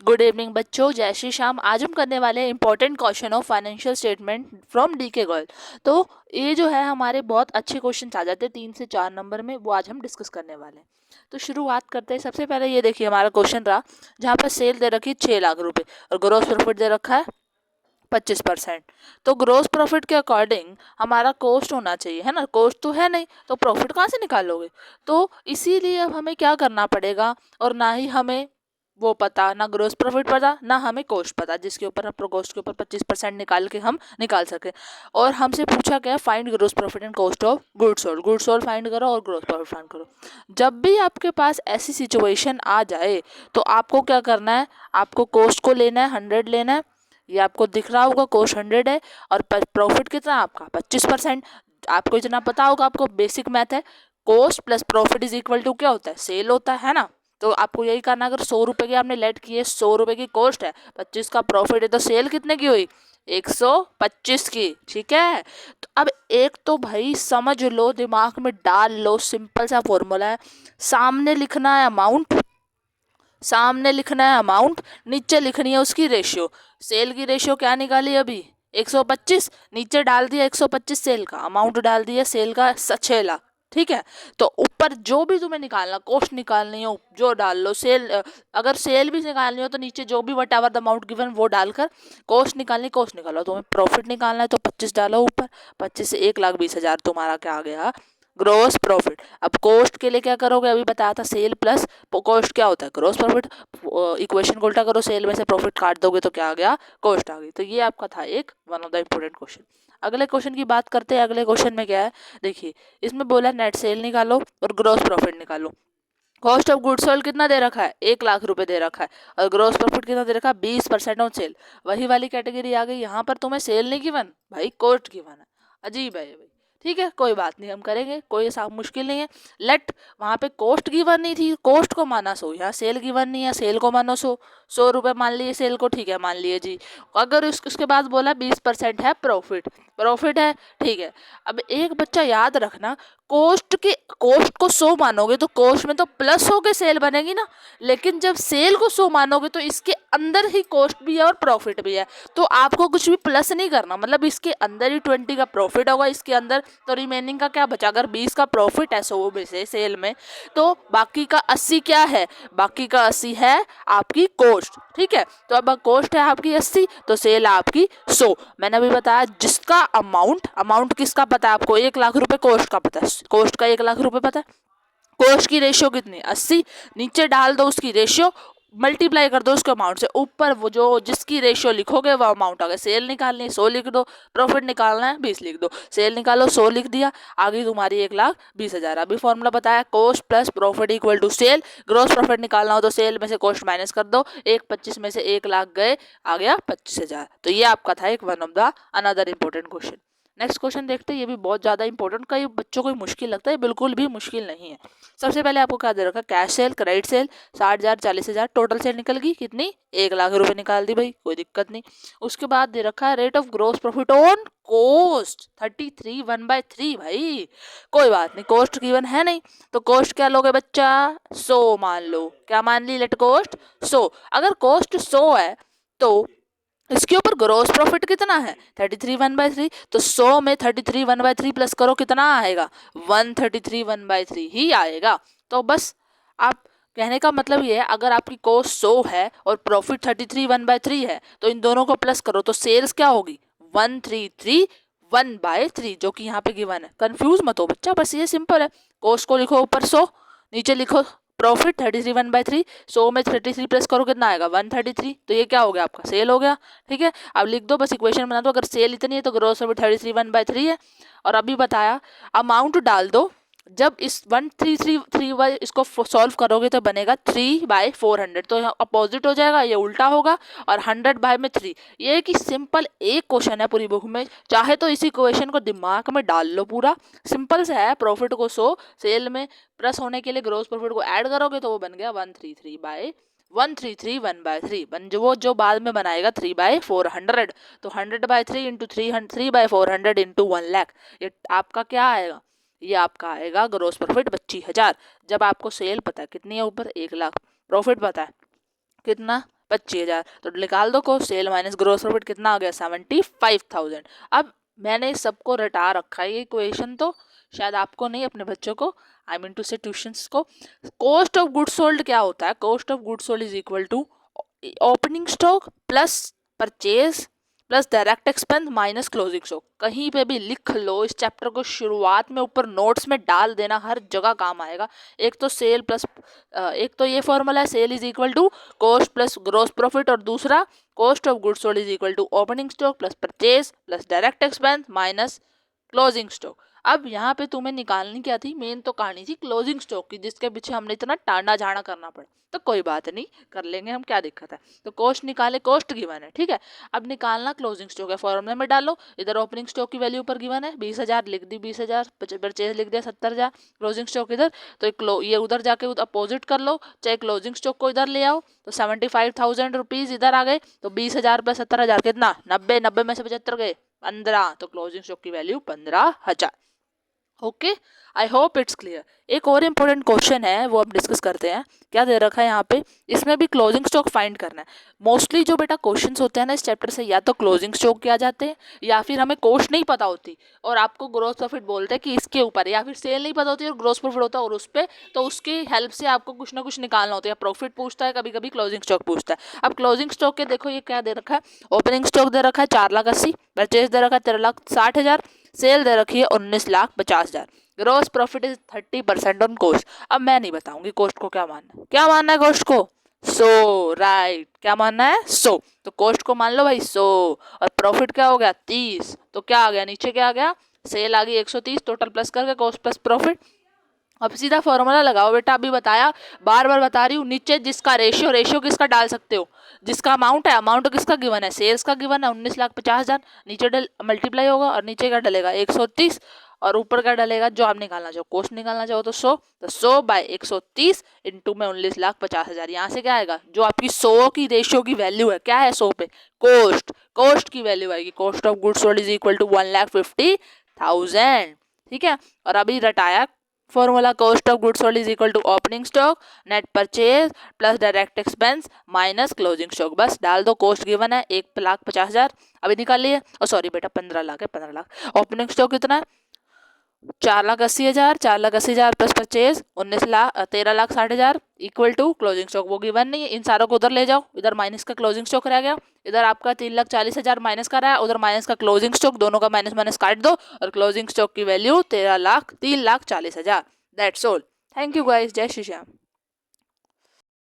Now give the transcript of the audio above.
Good evening बच्चों, जय श्री श्याम। आज हम करने वाले हैं important question of financial statement from DK Goel. तो ये जो है हमारे बहुत अच्छे क्वेश्चन आ जाते हैं 3 से 4 नंबर में, वो आज हम डिस्कस करने वाले हैं। तो शुरुआत करते हैं। सबसे पहले ये देखिए हमारा क्वेश्चन रहा जहाँ पर सेल दे रखी 6 लाख रुपए और ग्रॉस प्रॉफिट दे रखा है 25%। तो ग्रोस प्रॉफिट के अकॉर्डिंग हमारा कॉस्ट होना चाहिए, है ना। कॉस्ट तो है नहीं तो प्रॉफिट कहाँ से निकालोगे। तो इसीलिए अब हमें क्या करना पड़ेगा, और ना ही हमें वो पता, ना ग्रोस प्रॉफिट पता, ना हमें कॉस्ट पता, जिसके ऊपर हम कॉस्ट के ऊपर 25% निकाल के हम निकाल सके। और हमसे पूछा गया find gross profit and cost of goods sold. Goods sold find करो और ग्रोस प्रॉफिट फाइंड करो। जब भी आपके पास ऐसी सिचुएशन आ जाए तो आपको क्या करना है, आपको कॉस्ट को लेना है 100 लेना है। ये आपको दिख रहा होगा कॉस्ट 100 है और प्रॉफिट कितना आपका 25%। आपको इतना पता होगा, आपको बेसिक मैथ है, cost plus profit is equal to क्या होता है, सेल होता है ना। तो आपको यही करना, अगर 100 रुपए की आपने लेट की है, 100 रुपए की कॉस्ट है, 25 का प्रॉफिट है, तो सेल कितने की हुई 125 की। ठीक है। तो अब एक तो भाई समझ लो, दिमाग में डाल लो, सिंपल सा फॉर्मूला है। सामने लिखना है अमाउंट, सामने लिखना है अमाउंट, नीचे लिखनी है उसकी रेशियो। सेल की रेशियो क्या निकाली अभी 125, नीचे डाल दिया 125 सेल का, अमाउंट डाल दिया सेल का 6 लाख। ठीक है। तो ऊपर जो भी तुम्हें निकालना, कॉस्ट निकालनी हो जो डाल लो, सेल अगर सेल भी निकालनी हो तो नीचे जो भी what ever the amount given वो डालकर कॉस्ट निकालनी, कॉस्ट निकालो। तुम्हें प्रॉफिट निकालना है तो 25 डालो ऊपर, 25 से 1,20,000 तुम्हारा क्या आ गया, ग्रोस प्रॉफिट। अब कॉस्ट के लिए क्या करोगे, अभी बताया था सेल प्लस कॉस्ट क्या होता है ग्रोस प्रॉफिट। इक्वेशन को उल्टा करो, सेल में से प्रॉफिट काट दोगे तो क्या आ गया, कॉस्ट आ गई। तो ये आपका था एक one of the important question. अगले क्वेश्चन की बात करते हैं। अगले क्वेश्चन में क्या है, देखिए इसमें बोला नेट सेल निकालो और ग्रोस प्रॉफिट निकालो। कॉस्ट ऑफ गुड्स सोल्ड कितना दे रखा है, 1 लाख रुपए दे रखा है, और ग्रोस प्रॉफिट कितना दे रखा है 20% ऑन सेल। वही वाली कैटेगरी आ गई, यहाँ पर तुम्हें सेल नहीं गिवन भाई, कॉस्ट गिवन है। अजीब है ये भाई। ठीक है, कोई बात नहीं, हम करेंगे, कोई ऐसा मुश्किल नहीं है। लेट वहाँ पे कॉस्ट गिवन नहीं थी, कॉस्ट को माना 100, यहाँ सेल गिवन नहीं है, सेल को मानो 100, 100 रुपये मान लिए सेल को। ठीक है, मान लिए जी। अगर उसके बाद बोला 20% है प्रॉफिट, प्रॉफिट है। ठीक है। अब एक बच्चा याद रखना, कॉस्ट को 100 मानोगे तो कॉस्ट में तो प्लस हो के सेल बनेगी ना, लेकिन जब सेल को 100 मानोगे तो इसके अंदर ही कॉस्ट भी है और प्रॉफिट भी है। तो आपको कुछ भी प्लस नहीं करना, मतलब इसके अंदर ही 20 का प्रॉफिट होगा इसके अंदर, तो रिमेनिंग का क्या बचा, अगर 20 का प्रॉफिट है 100 में से सेल में, तो बाकी का 80 क्या है, बाकी का 80 है आपकी कॉस्ट। ठीक है। तो अब कॉस्ट है आपकी 80 तो सेल आपकी 100। मैंने अभी बताया जिसका अमाउंट किसका पता है आपको, 1 लाख रुपए कॉस्ट का पता है, कॉस्ट का 1 लाख रुपए पता है। कॉस्ट की रेशियो कितनी 80, नीचे डाल दो उसकी रेशियो, मल्टीप्लाई कर दो उसके अमाउंट से, ऊपर वो जो जिसकी रेशियो लिखोगे वो अमाउंट आ गया। सेल निकालनी है 100 लिख दो, प्रॉफिट निकालना है 20 लिख दो। सेल निकालो 100 लिख दिया, आ गई तुम्हारी 1,20,000। अभी फॉर्मूला बताया, cost plus profit equal to sale. Gross profit निकालना हो तो सेल में से कॉस्ट माइनस कर दो, 1,25 में से 1 लाख गए, आ गया 25,000। तो ये आपका था एक one of the another important question. Next question देखते हैं, ये भी बहुत ज़्यादा इंपॉर्टेंट, कई बच्चों को मुश्किल लगता है, बिल्कुल भी मुश्किल नहीं है। सबसे पहले आपको क्या दे रखा है, cash cell, credit sale, 60,000 40,000, total sale निकल गई कितनी, 1 लाख रुपए निकाल दी भाई, कोई दिक्कत नहीं। उसके बाद दे रखा है rate of gross profit on cost 33 1/3 भाई, कोई बात नहीं, कॉस्ट गिवन है नहीं, तो कॉस्ट क्या लोगे बच्चा 100 मान लो। क्या मान ली, लेट कॉस्ट 100। अगर कॉस्ट 100 है तो इसके ऊपर ग्रोस प्रॉफिट कितना है 33 1/3, तो 100 में 33 1/3 प्लस करो कितना आएगा 133 1/3 ही आएगा। तो बस आप कहने का मतलब ये है, अगर आपकी कॉस्ट 100 है और प्रॉफिट 33 1/3 है तो इन दोनों को प्लस करो तो सेल्स क्या होगी 133 1/3, जो कि यहाँ पे गिवन है। कंफ्यूज मत हो बच्चा, बस ये सिंपल है। कॉस्ट को लिखो ऊपर 100, नीचे लिखो प्रॉफिट 33 1/3, 100 में 33 प्लस करो कितना आएगा 133, तो ये क्या हो गया आपका सेल हो गया। ठीक है। अब लिख दो, बस इक्वेशन बना दो, अगर सेल इतनी है तो ग्रोस प्रॉफिट 33 1/3 है। और अभी बताया अमाउंट डाल दो, जब इस 1,333 इसको सॉल्व करोगे तो बनेगा 3/400, तो अपोजिट हो जाएगा, ये उल्टा होगा, और 100 बाय में 3। ये कि सिंपल एक क्वेश्चन है पूरी बुक में, चाहे तो इसी क्वेश्चन को दिमाग में डाल लो, पूरा सिंपल सा है। प्रॉफिट को 100 सेल में प्लस होने के लिए ग्रोस प्रॉफिट को ऐड करोगे तो वो बन गया 133 1/3 बन जो बाद में बनाएगा 3/400, तो 100/3 इंटू 3/400 इंटू 1 लाख, ये आपका क्या आएगा, ये आपका आएगा ग्रोस प्रॉफिट 25,000। जब आपको सेल पता है कितनी है ऊपर 1 लाख, प्रॉफिट पता है कितना 25,000। तो निकाल दो cost, sale minus gross profit कितना आ गया 75,000। अब मैंने सबको रटा रखा है ये इक्वेशन, तो शायद आपको नहीं, अपने बच्चों को, I mean to say tuitions को। कॉस्ट ऑफ गुड्स सोल्ड क्या होता है? Cost of goods sold is equal to opening stock plus purchase plus direct expense minus closing stock. कहीं पे भी लिख लो, इस चैप्टर को शुरुआत में ऊपर नोट्स में डाल देना, हर जगह काम आएगा। एक तो सेल प्लस एक तो ये फॉर्मूला है, sale is equal to cost plus gross profit, और दूसरा cost of goods sold is equal to opening stock plus purchase plus direct expense minus closing stock. अब यहाँ पे तुम्हें निकालनी क्या थी? मेन तो कहानी थी क्लोजिंग स्टॉक की, जिसके पीछे हमने इतना टांडा झाड़ा करना पड़ा। तो कोई बात नहीं, कर लेंगे हम, क्या दिक्कत है। तो कॉस्ट निकाले, कॉस्ट गिवन है, ठीक है। अब निकालना क्लोजिंग स्टॉक है, फॉर्मूले में डालो। इधर ओपनिंग स्टॉक की वैल्यू ऊपर गिवन है 20,000, लिख दी 20,000, परचेज लिख दिया 70,000, क्लोजिंग स्टॉक इधर, तो ये उधर जाके अपोजिट कर लो, चाहे क्लोजिंग स्टॉक को इधर ले आओ, तो 75,000 रुपीज इधर आ गए। तो 20,000 प्लस 70,000 कितना? 90, 90 में से 75 गए 15, तो क्लोजिंग स्टॉक की value 15,000। Okay, I hope it's clear. एक और इम्पोर्टेंट क्वेश्चन है, वो अब डिस्कस करते हैं। क्या दे रखा है यहाँ पे? इसमें भी क्लोजिंग स्टॉक फाइंड करना है। मोस्टली जो बेटा क्वेश्चंस होते हैं ना इस चैप्टर से, या तो क्लोजिंग स्टॉक के आ जाते हैं, या फिर हमें कॉस्ट नहीं पता होती और आपको ग्रोस प्रॉफिट बोलते हैं कि इसके ऊपर, या फिर सेल नहीं पता होती और ग्रोस प्रॉफिट होता है और उस पर, तो उसकी हेल्प से आपको कुछ ना कुछ निकालना होता है। प्रॉफिट पूछता है, कभी कभी क्लोजिंग स्टॉक पूछता है। अब क्लोजिंग स्टॉक के देखो, ये क्या दे रखा है? ओपनिंग स्टॉक दे रखा है 4,80,000, परचेज दे रखा है 13,60,000, सेल दे रखी है 19,50,000। Gross profit is 30% on cost. अब मैं नहीं बताऊंगी कॉस्ट को क्या मानना है। क्या मानना है कॉस्ट को? 100, राइट। क्या मानना है? 100। तो कॉस्ट को मान लो भाई 100, और प्रॉफिट क्या हो गया 30। तो क्या आ गया नीचे? क्या आ गया? सेल आ गई 130, टोटल प्लस करके कॉस्ट प्लस प्रॉफिट। अब सीधा फॉर्मूला लगाओ बेटा, अभी बताया, बार बार बता रही हूँ। नीचे जिसका रेशियो किसका डाल सकते हो? जिसका अमाउंट है, अमाउंट किसका गिवन है? सेल्स का गिवन है 19,50,000, नीचे मल्टीप्लाई होगा और नीचे क्या डलेगा 130, और ऊपर क्या डलेगा? जो आप निकालना चाहो, कॉस्ट निकालना चाहो तो 100, तो 100 बाय 130 इंटू में 19,50,000। यहाँ से क्या आएगा? जो आपकी 100 की रेशियो की वैल्यू है, क्या है 100 पे? कॉस्ट की वैल्यू आएगी। Cost of goods sold is equal to 1,50,000, ठीक है। और अभी रटाया formula, cost of goods sold is equal to opening stock net purchase plus direct expense minus closing stock. बस डाल दो, कॉस्ट गिवन है 1,50,000, अभी निकाल लिए। और सॉरी बेटा 15 लाख है, 15 लाख। ओपनिंग स्टॉक कितना है? 4,80,000, 4,80,000 plus purchase 13,60,000 equal to closing stock, वो गिवन नहीं है। इन सारों को उधर ले जाओ, इधर माइनस का क्लोजिंग स्टॉक रह गया, इधर आपका 3,40,000 माइनस का रहा है, उधर माइनस का क्लोजिंग स्टॉक, दोनों का माइनस माइनस काट दो, और क्लोजिंग स्टॉक की value 3,40,000। That's all. Thank you guys, जय श्री श्याम।